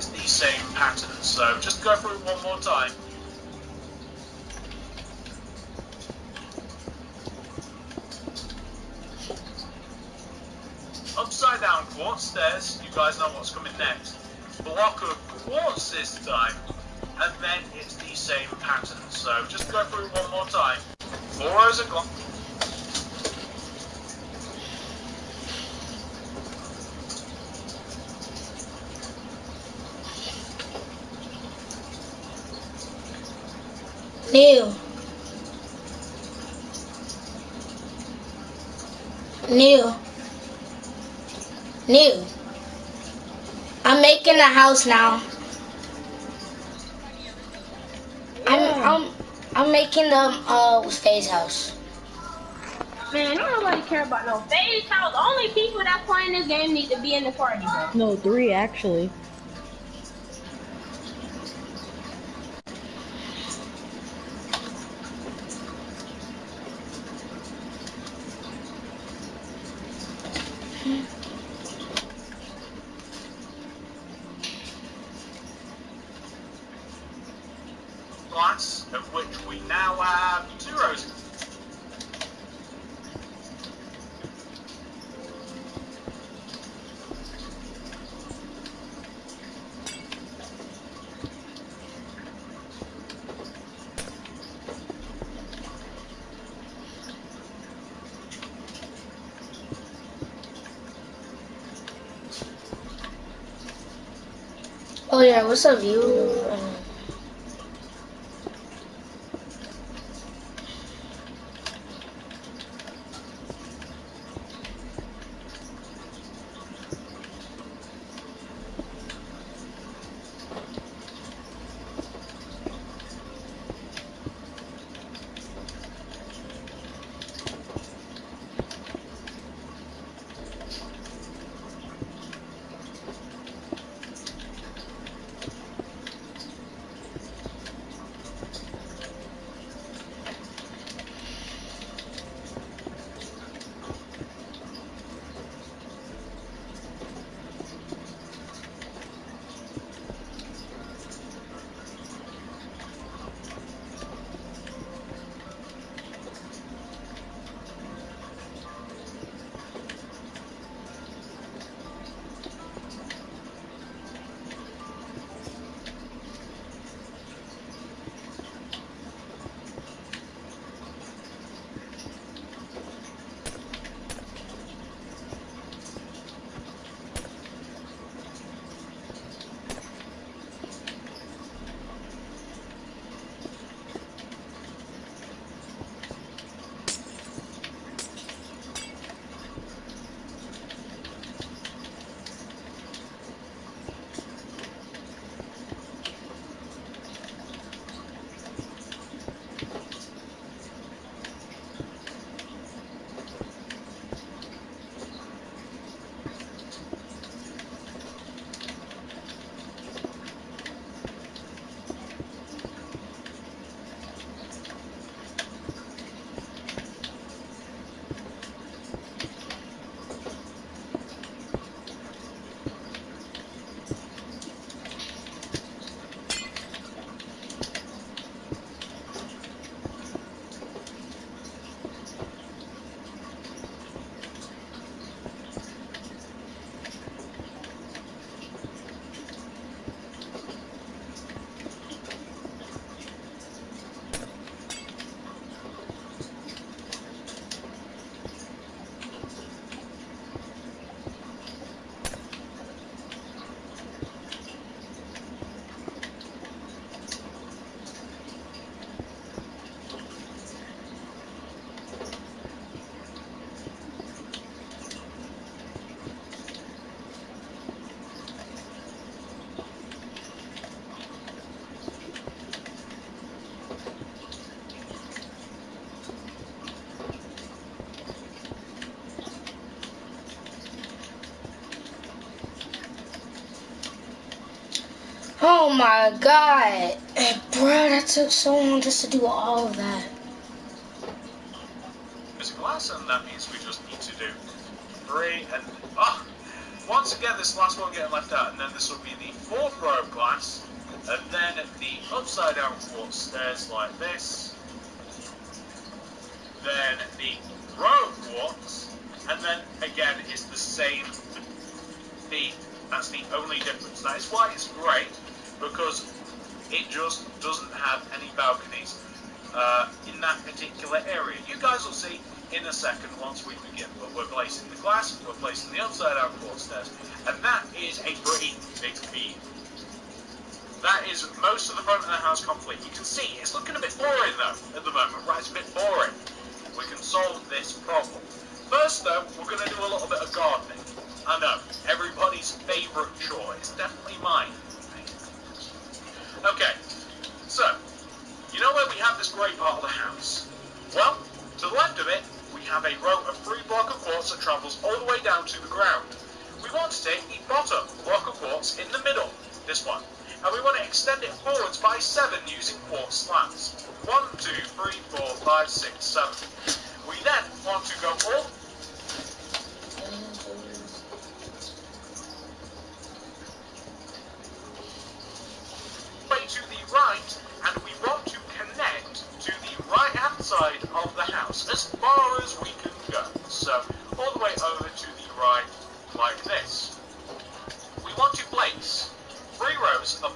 it's the same pattern. So just go through it one more time. Upside down quartz stairs, you guys know what's coming next. Block of quartz this time, and then it's the same pattern. So just go through it one more time. 4 rows of glass. New. I'm making a house now. I'm making the phase house. Man, don't nobody care about no phase house. The only people that playing this game need to be in the party, bro. No, 3 actually. Glass, of which we now have 2 rows. Oh yeah, what's up, you? Oh my god. Bro, that took so long just to do all of that. There's a glass, and that means we just need to do 3 and... once again, this last one getting left out, and then this will be the fourth row of glass, and then the upside down quartz stairs like this, then the row of quartz, and then again it's the same theme. That's the only difference. That is why it's great, because it just doesn't have any balconies in that particular area. You guys will see in a second once we begin, but we're placing the glass, we're placing the upside down quartz stairs, and that is a pretty big theme. That is most of the front of the house complete. You can see it's looking a bit boring though at the moment, right? It's a bit boring. We can solve this problem. First though, we're going to do a little bit of gardening. I know, everybody's favourite chore. It's definitely mine. Okay, so, you know where we have this great part of the house? Well, to the left of it, we have a row of 3 block of quartz that travels all the way down to the ground. We want to take the bottom block of quartz in the middle, this one, and we want to extend it forwards by 7 using quartz slabs. 1, 2, 3, 4, 5, 6, 7. We then want to go all the way to the right, and we want to connect to the right hand side of the house as far as we can go. So all the way over to the right like this. We want to place 3 rows of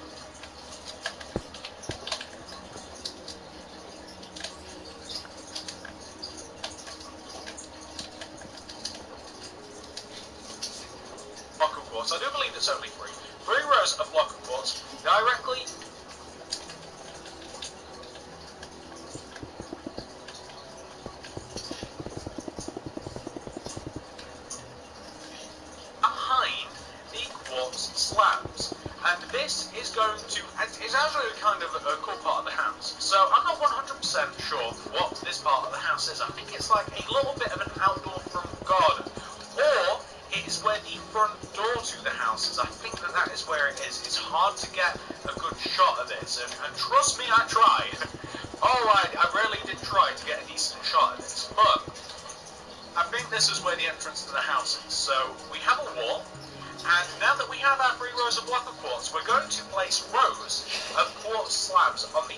block of quartz. I do believe it's only 3. 3 rows of block of quartz directly behind the quartz slabs. And this is going to, it's actually kind of a cool part of the house. So I'm not 100% sure what this part of the house is. I think it's like a little bit of an outdoor front garden. Or it's where the front door to the house is. I think that is where it is. It's hard to get a good shot of this. And trust me, I tried. I really did try to get a decent shot of this. But I think this is where the entrance to the house is. So we have a wall. And now that we have our 3 rows of block of quartz, we're going to place rows of quartz slabs on the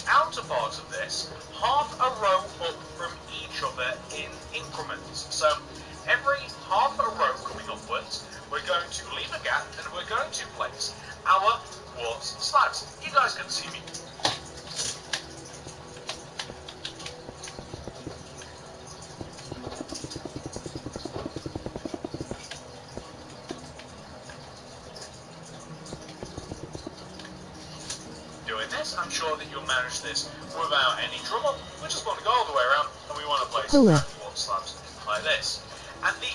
outer part of this, half a row up from each other in increments. So every half a row coming upwards, we're going to leave a gap and we're going to place our quartz slabs. You guys can see me. Doing this, I'm sure that you'll manage this without any trouble. We just want to go all the way around and we want to place our quartz slabs like this. And the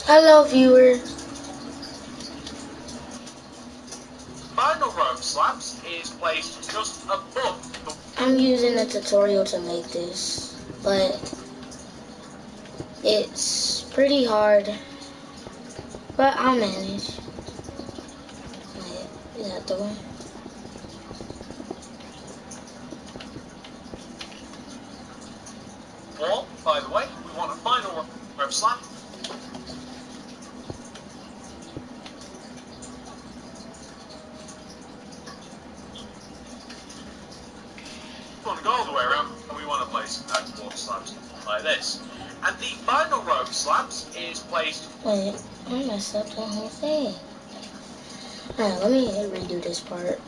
Hello, viewer. final row of slabs is placed just above the... I'm using a tutorial to make this, but it's pretty hard, but I'll manage. Wait, is that the one? wall, by the way. We want a final row of slab. We want to go all the way around and we want to place our quartz slabs like this. And the final row of slabs is placed... Wait, I messed up the whole thing. Alright, let me redo this part.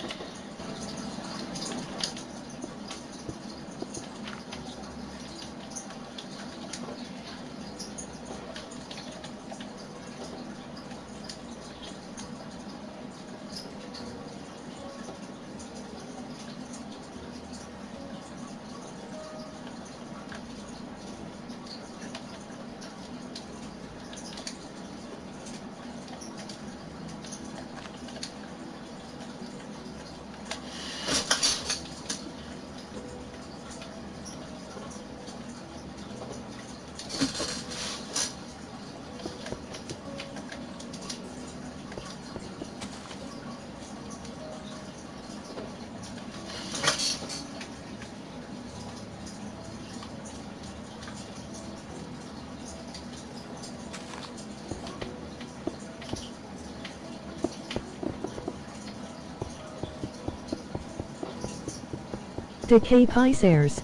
Lethal-Decay Pisers.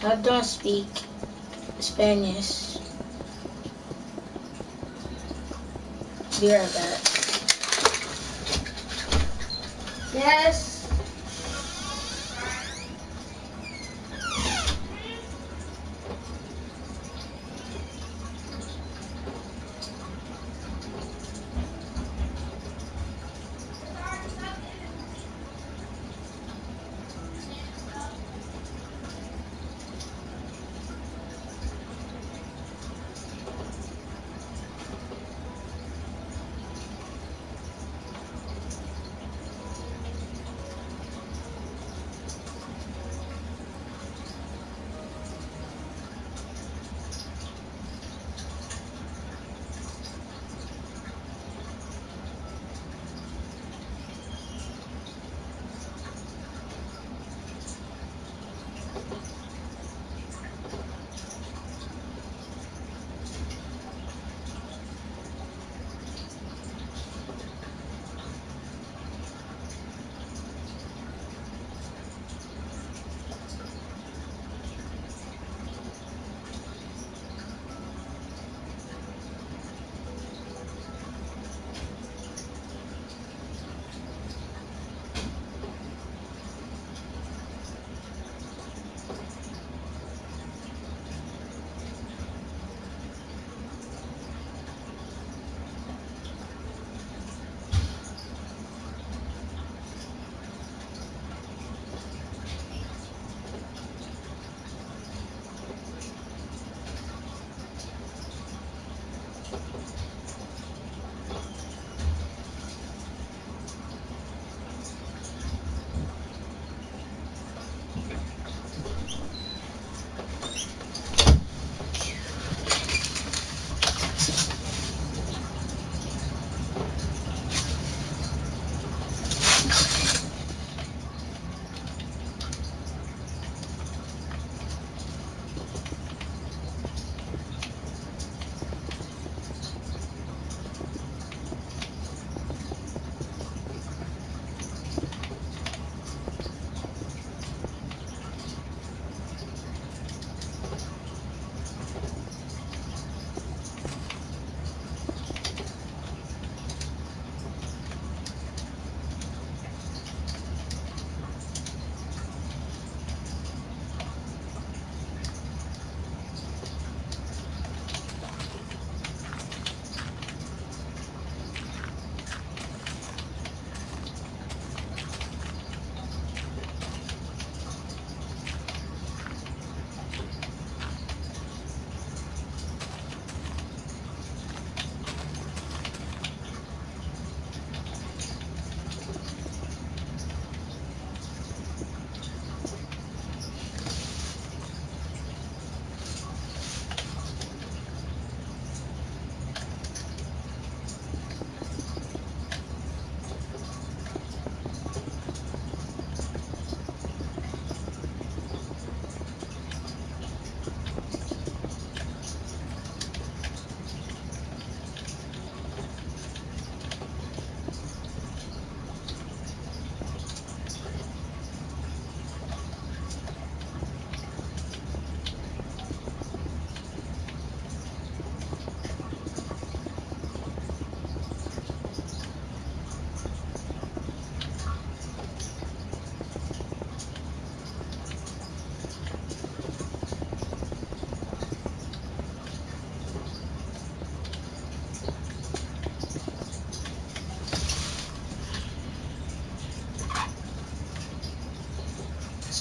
I don't speak Spanish. Be right back. Yes.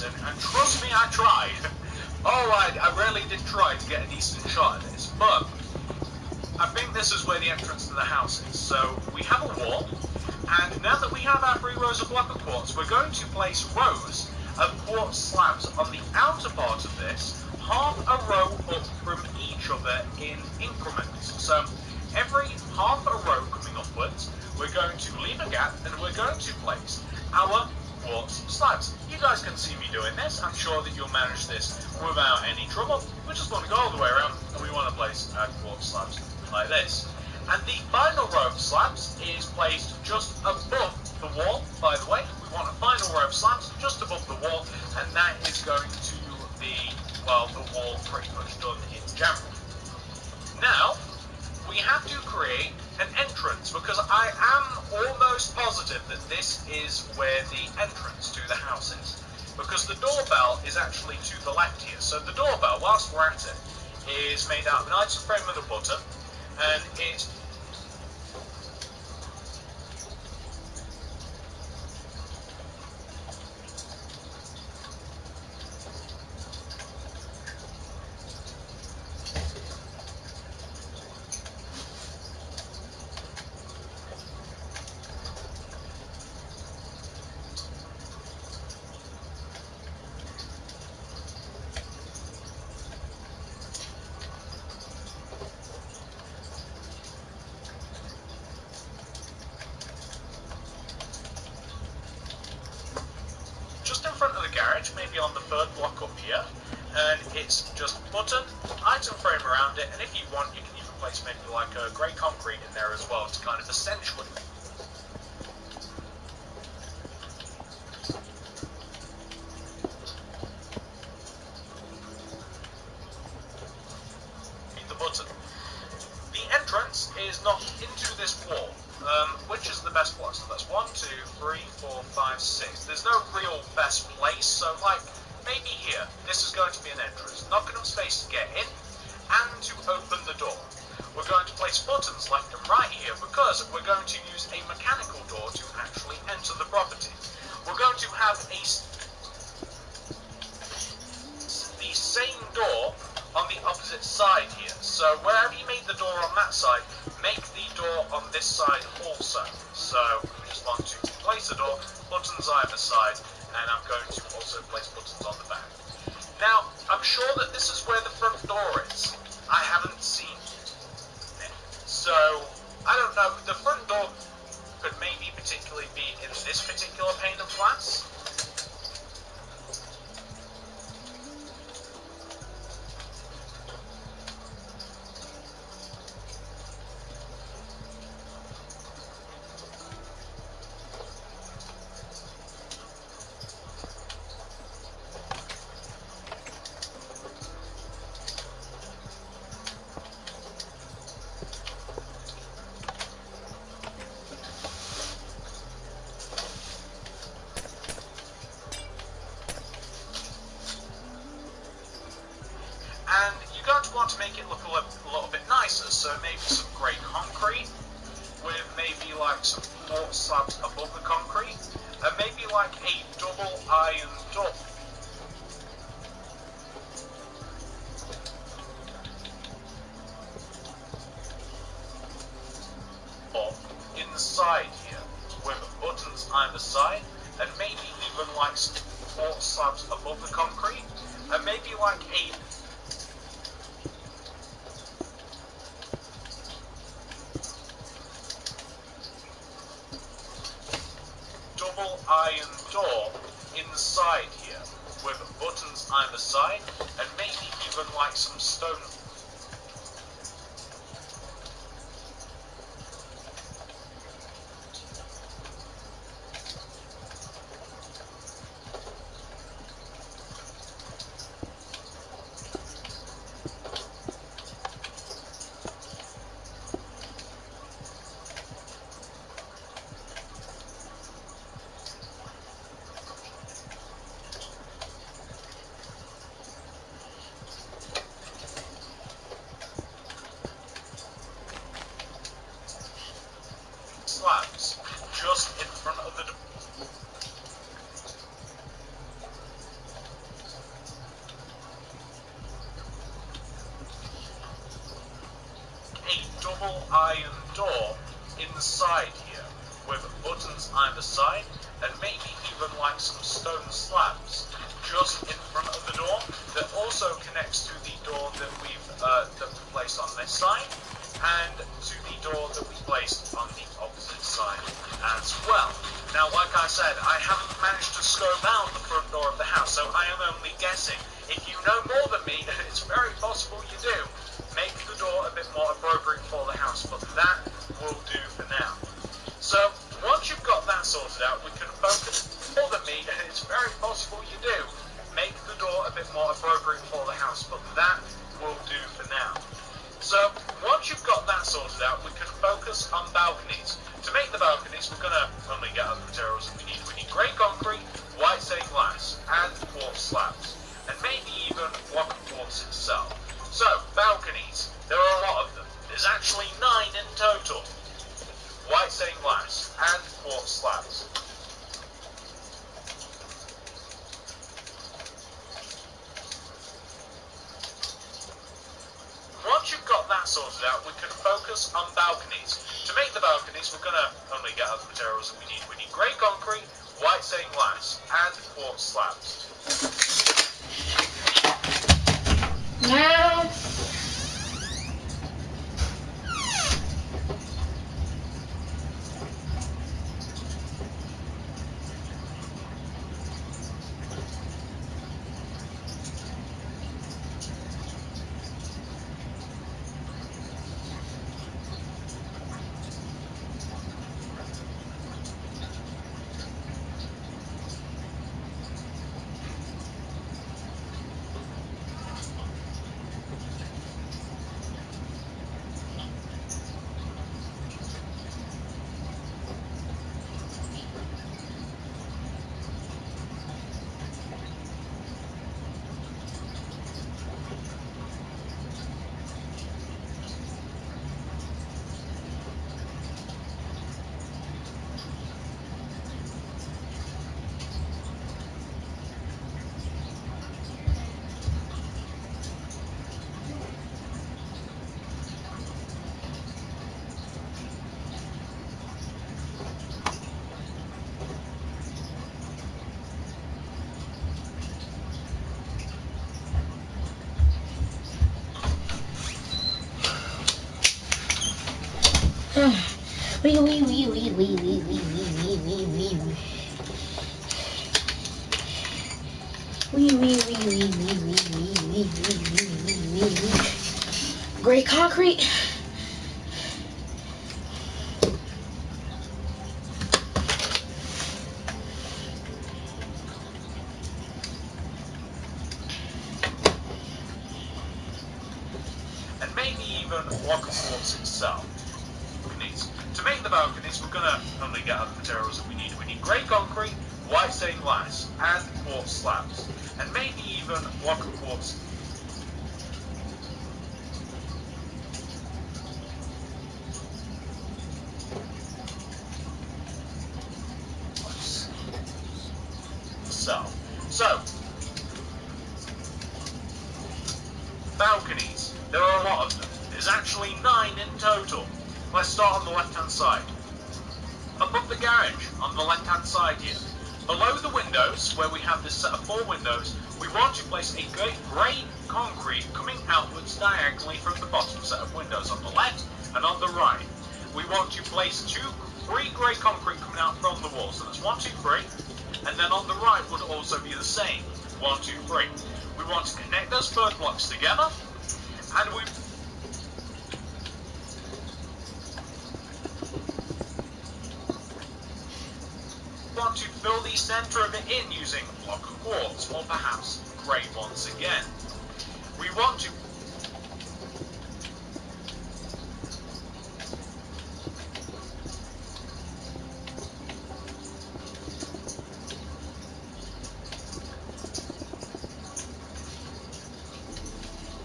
And trust me, I tried. I really did try to get a decent shot at this, but I think this is where the entrance to the house is. So we have a wall, and now that we have our 3 rows of block of quartz, we're going to place rows of quartz slabs on the outer part of this, half a row up from each other in increments. So every half a row coming upwards, we're going to leave a gap, and we're going to place our quartz slabs. You guys can see me doing this. I'm sure that you'll manage this without any trouble. We just want to go all the way around and we want to place quartz slabs like this. And the final row of slabs is placed just above the wall, by the way. We want a final row of slabs just above the wall, and that is going to be, well, the wall pretty much done in general. Now, we have to create an entrance, because I am almost positive that this is where the entrance to the house is. Because the doorbell is actually to the left here. So the doorbell, whilst we're at it, is made out of an item frame with a button, and it's just in front of the garage, maybe on the third block up here, and it's just button, item frame around it, and if you want, you can even place maybe like a grey concrete in there as well to kind of accentuate the button. The entrance is knocked into this wall. Which is the best place? So that's 1, 2, 3, 4, 5, 6. There's no real best place, so like maybe here. This is going to be an entrance. Not enough space to get in and to open the door. We're going to place buttons left and right here because we're going to use a mechanical door to actually enter the property. We're going to have the same door on the opposite side here. So wherever you made the door on that side, make the door on this side also. So we just want to place the door, buttons either side, and I'm going to also place buttons on the back. Now, I'm sure that this is where the front door is. I haven't seen it. So, I don't know, the front door could maybe particularly be in this particular pane of glass. And you're going to want to make it look a little bit nicer, so maybe some grey concrete, with maybe like some quartz slabs above the concrete, and maybe like a double iron door inside here, with buttons either side, and maybe even like some quartz slabs above the concrete, and maybe like a double iron door inside here, with buttons either side, and maybe even like some stone slabs just in front of the door. A double iron door inside here, with buttons either side, and maybe even like some stone slabs just in front of the door that also connects to the door that we've placed on this side, and to the door that we placed on the opposite side as well. Now, like I said, I haven't managed to scope out the front door of the house, so I am only guessing. If you know more than me, it's very possible you do, make the door a bit more appropriate for the house, but that will do for now. So, once you've got that sorted out, we can focus more than me, it's very possible you do, make the door a bit more appropriate for the house, but that will do for now. So, once you've got that sorted out, we can focus on balconies. To make the balconies, we're going to only get other materials that we need. We need grey concrete, white stained glass, and quartz slabs. And maybe even block of quartz itself. So, balconies. There are a lot of them. There's actually 9 in total. White stained glass, and quartz slabs. Once you've got that sorted out, we can focus on balconies. To make the balconies, we're going to only get other materials that we need. We need grey concrete, white stained glass, and quartz slabs. Now, Grey concrete. And maybe even a block of quartz itself. To make the balconies, we're going to only get other materials that we need. We need grey concrete, white stained glass, and quartz slabs. And maybe even a block of quartz. So, balconies. There are a lot of them. There's actually 9 in total. Let's start on the left-hand side. Above the garage, on the left-hand side here. Below the windows, where we have this set of 4 windows, we want to place a grey concrete coming outwards diagonally from the bottom set of windows on the left and on the right. We want to place 3 grey concrete coming out from the wall. So that's 1, 2, 3. And then on the right would also be the same. 1, 2, 3. We want to connect those third blocks together, and we want to fill the centre of it in using a block of quartz, or perhaps grey once again. We want to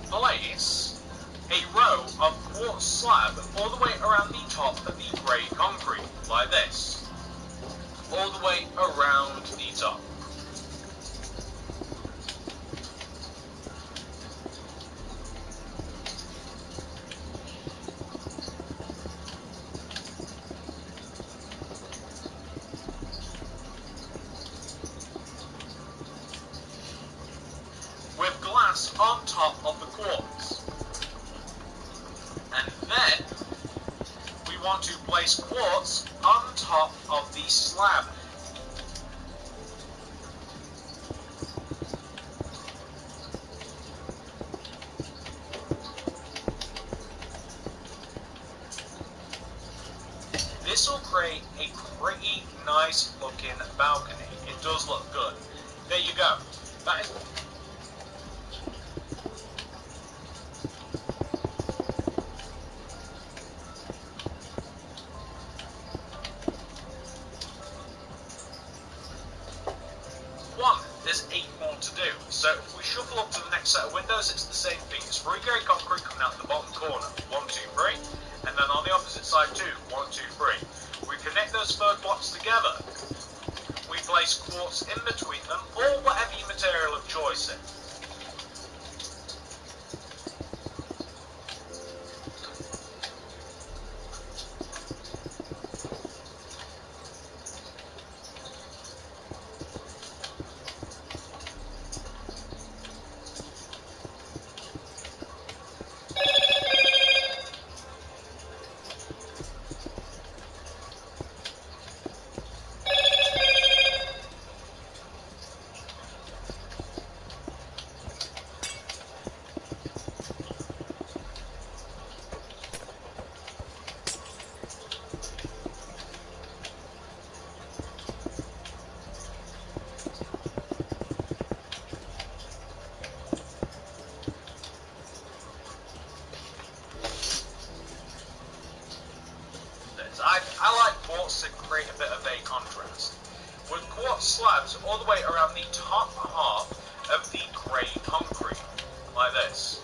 place a row of quartz slab all the way around the top of the grey concrete, like this. All the way around the top. With glass on top of the quartz. And then we want to place quartz on top of the slab. looking balcony. It does look good. There you go. That is... one. There's 8 more to do. So if we shuffle up to the next set of windows, it's the same thing. It's 3 grey concrete coming out the bottom corner. 1, 2, 3. And then on the opposite side 2. 1, 2, 3. We connect those third blocks together. We place quartz in between them, or whatever your material of choice is. I like quartz to create a bit of a contrast. With quartz slabs all the way around the top half of the grey concrete, like this.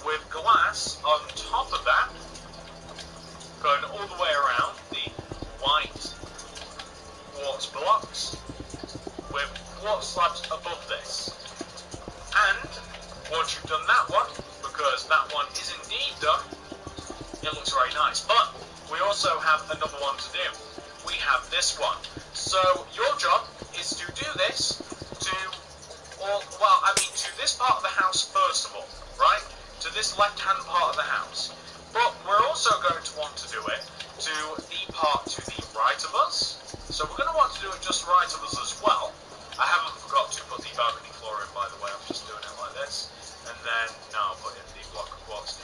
With glass on top of that, going all the way around the white quartz blocks, with quartz slabs above this. And once you've done that one, because that one is indeed done, it looks very nice. But we also have another one to do. We have this one. So your job is to do this to this part of the house first of all, right? To this left-hand part of the house. But we're also going to want to do it to the part to the right of us. So we're going to want to do it just right of us as well. I haven't forgot to put the balcony floor in, by the way. I'm just doing it like this. And then, now I'll put in the block of quartz.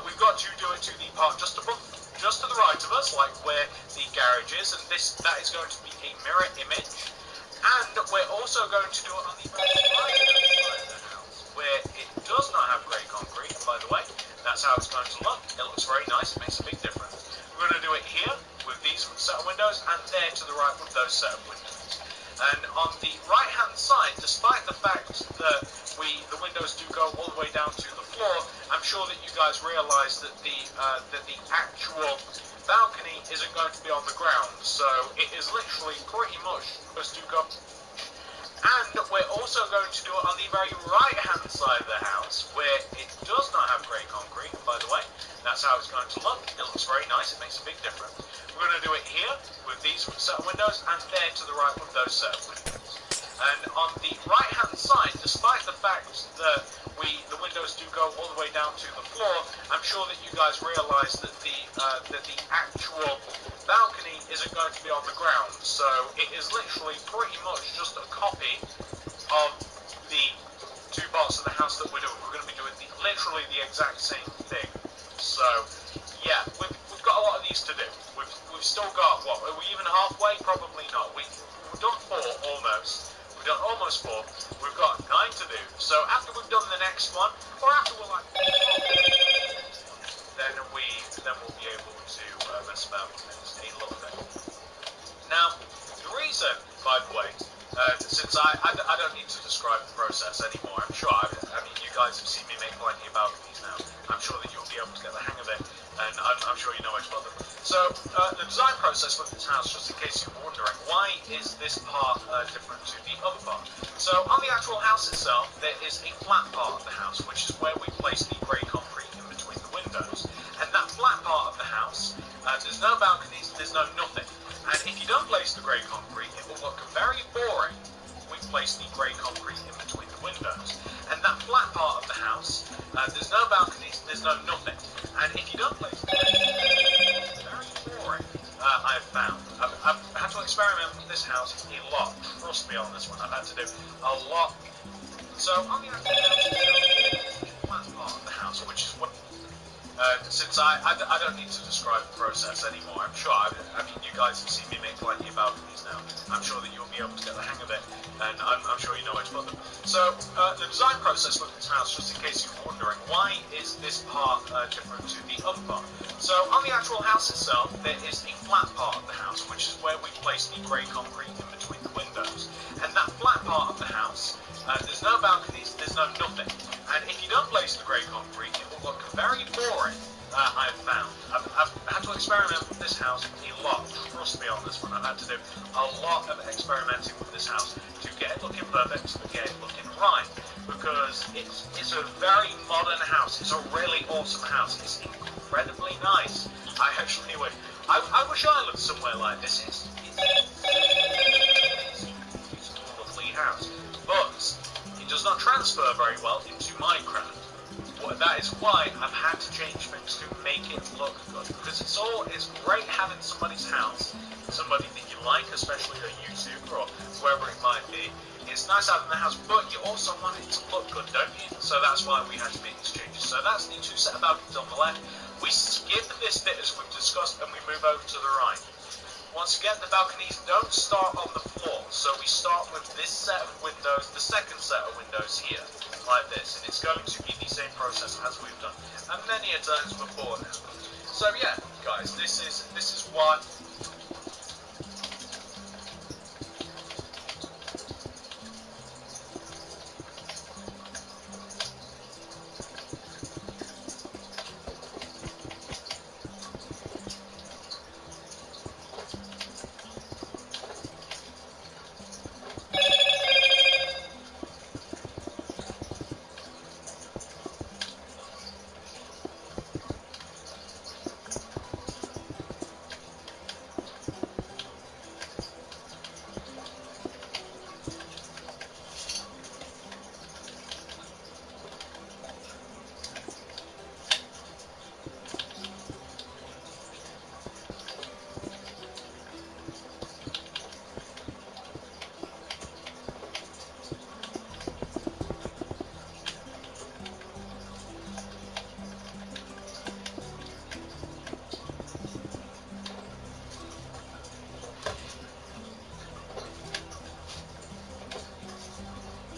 We've got to do it to the part just above, just to the right of us, like where the garage is. And that is going to be a mirror image. And we're also going to do it on the very right side of the house, where it does not have grey concrete, by the way. That's how it's going to look. It looks very nice. It makes a big difference. We're going to do it here with these set of windows, and there to the right with those set of windows. And on the right-hand side, despite the fact that the windows do go all the way down to the floor, I'm sure that you guys realise that the actual balcony isn't going to be on the ground. So it is literally pretty much supposed to go. And we're also going to do it on the very right-hand side of the house, where it does not have grey concrete, by the way. That's how it's going to look. It looks very nice. It makes a big difference. We're going to do it here with these set of windows, and there to the right with those set of windows. And on the right-hand side, despite the fact that the windows do go all the way down to the floor, I'm sure that you guys realise that the actual balcony isn't going to be on the ground. So it is literally pretty much just a copy of the 2 parts of the house that we're doing. We're going to be doing literally the exact same thing. So yeah, we've got a lot of these to do. We've still got, what, are we even halfway? Probably not. We've done 4 almost. We've done almost 4. We've got 9 to do. So after we've done the next one, or after we're like, then we'll be able to mess about with things a little bit. Now, the reason, by the way, since I don't need to describe the process anymore, I'm sure, I mean, you guys have seen me make plenty of balconies now. I'm sure that you'll be able to get the hang of it, and I'm sure you know much about them. So, the design process with this house, just in case you were wondering, why is this part different to the other part? So, on the actual house itself, there is a flat part of the house, which is where we place the grey concrete in between the windows. And that flat part of the house, there's no balconies, there's no nothing. And if you don't place the grey concrete, it will look very boring. We place the grey concrete in between the windows. And that flat part of the house, there's no balconies, there's no nothing. And if you don't place the grey concrete, it's very boring, I've found. I've had to experiment with this house a lot. Trust me on this one, I've had to do a lot. So on the actual house, flat part of the house, which is what Since I don't need to describe the process anymore, I'm sure, I mean, you guys have seen me make plenty of balconies now. I'm sure that you'll be able to get the hang of it, and I'm sure you know where to put them. So, the design process for this house, just in case you're wondering, why is this part different to the other part? So, on the actual house itself, there is a flat part of the house, which is where we place the grey concrete in between the windows. And that flat part of the house, there's no balconies, there's no nothing. And if you don't place the grey concrete, it will look very boring, I've found. I've had to experiment with this house a lot, trust me on this one. I've had to do a lot of experimenting with this house to get it looking perfect, to get it looking right. Because it's a very modern house, it's a really awesome house, it's incredibly nice. I actually would. I wish I lived somewhere like this. It's a lovely house. But it does not transfer very well into Minecraft. That is why I've had to change things to make it look good. Because it's great having somebody's house, somebody that you like, especially a YouTuber or whoever it might be. It's nice having the house, but you also want it to look good, don't you? So that's why we had to make these changes. So that's the two set of balconies on the left. We skip this bit as we've discussed and we move over to the right. Once again, the balconies don't start on the floor, so we start with this set of windows, the second set of windows here, like this, and it's going to be the same process as we've done, and many a times before now. So yeah, guys, this is what.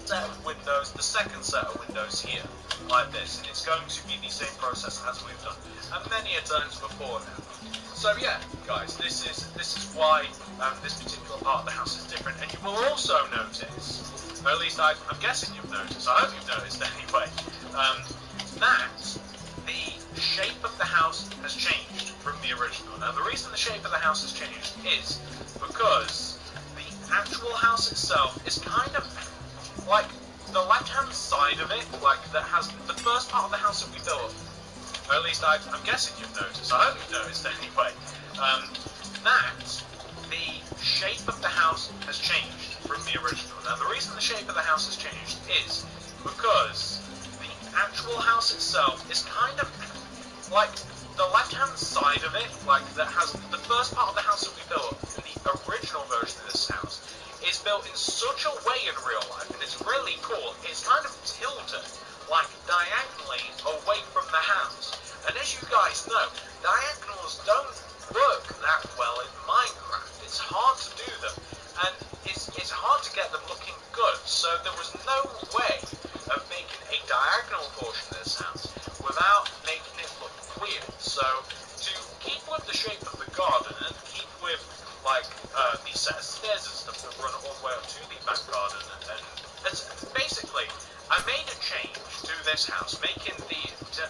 Set of windows, the second set of windows here, like this, and it's going to be the same process as we've done, and many a times before now. So yeah, guys, this is why this particular part of the house is different, and you will also notice, or at least I'm guessing you've noticed, I hope you've noticed anyway, that the shape of the house has changed from the original. Now, the reason the shape of the house has changed is because the actual house itself is kind of like the left-hand side of it, like that has the first part of the house that we built, or at least I'm guessing you've noticed, I hope you've noticed anyway, that the shape of the house has changed from the original. Now, the reason the shape of the house has changed is because the actual house itself is kind of like the left-hand side of it, like that has the first part of the house that we built in the original version of this house, is built in such a way in real life, and it's really cool, it's kind of tilted, like diagonally away from the house. And as you guys know, diagonals don't work that well in Minecraft. It's hard to do them, and it's hard to get them looking good, so there was no way of making a diagonal portion of this house without making it look weird. So, to keep with the shape of the garden, and keep with like these set of stairs and stuff that run all the way up to the back garden, and it's basically I made a change to this house, making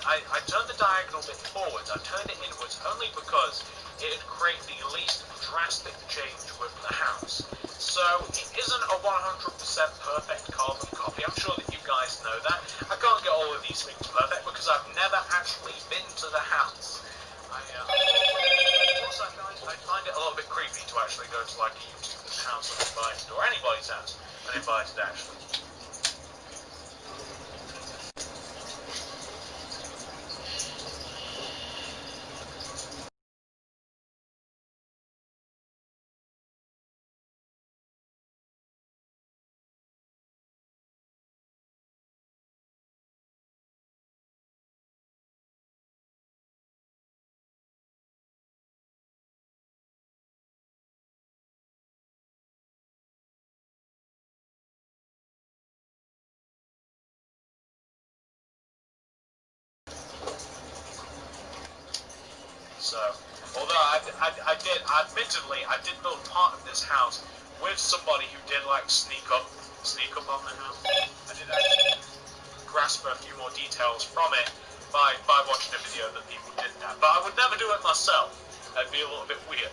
I turned the diagonal bit forwards, I turned it inwards only because it would create the least drastic change with the house. So it isn't a 100% perfect carbon copy. I'm sure that you guys know that. I can't get all of these things perfect because I've never actually been to the house. Plus, I find it a little bit creepy to actually go to like a YouTuber's house uninvited, or anybody's house uninvited actually. So, although admittedly, I did build part of this house with somebody who did like sneak up on the house. I did actually grasp a few more details from it by watching a video that people did that. But I would never do it myself. That'd be a little bit weird.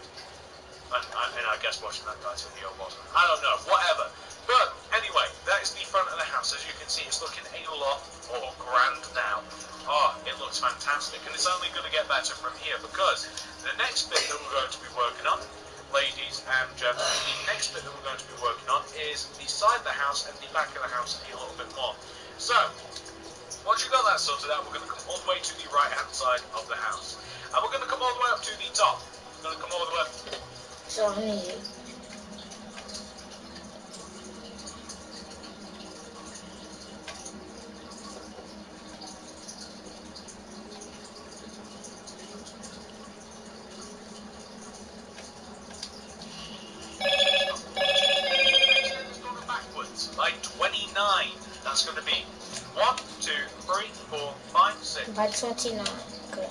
And I guess watching that guy's video wasn't. I don't know, whatever. But anyway, that is the front of the house. As you can see, it's looking a lot more grand now. Oh, it looks fantastic. And it's only going to get better from here because the next bit that we're going to be working on, ladies and gentlemen, the next bit that we're going to be working on is the side of the house and the back of the house a little bit more. So, once you've got that sorted out, we're going to come all the way to the right-hand side of the house. And we're going to come all the way up to the top. We're going to come all the way up. So I need it. Backwards, like 29. That's going to be 1, 2, 3, 4, 5, 6. By 29. Good.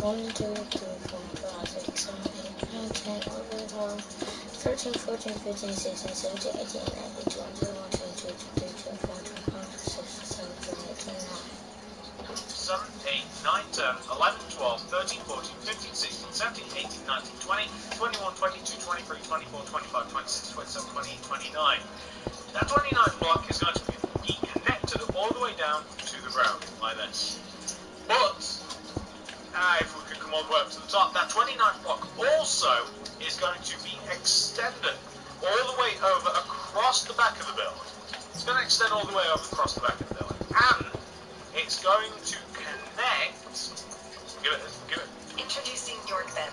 1, 2, 3, 4, 5, 6, 7, 8, 9, 10, 11, 12, 13, 14, 15, 16, 17, 18, 19, 20, 21, 22, 23, 24, 25, 26, 27, 28, 29. 7, 8, 9, 10, 11, 12, 13, 14, 15, 16, 17, 18, 19, 20, 21, 22, 23, 24, 25, 26, 27, 28, 29. That 29th block is going to be connected all the way down to the ground, like this. But, if we could come all the way up to the top, that 29th block also is going to be extended all the way over across the back of the building. It's going to extend all the way over across the back of the building. And it's going to connect. Give it. Introducing York Bed.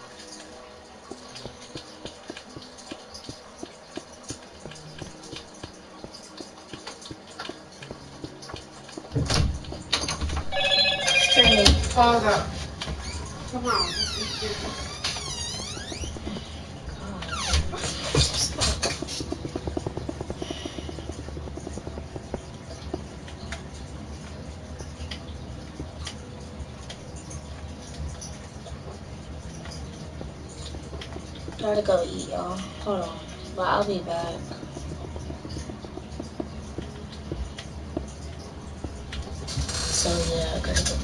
Stringy. Hold up. Come on. Gotta go eat, y'all. Hold on. But I'll be back. So yeah, I gotta go.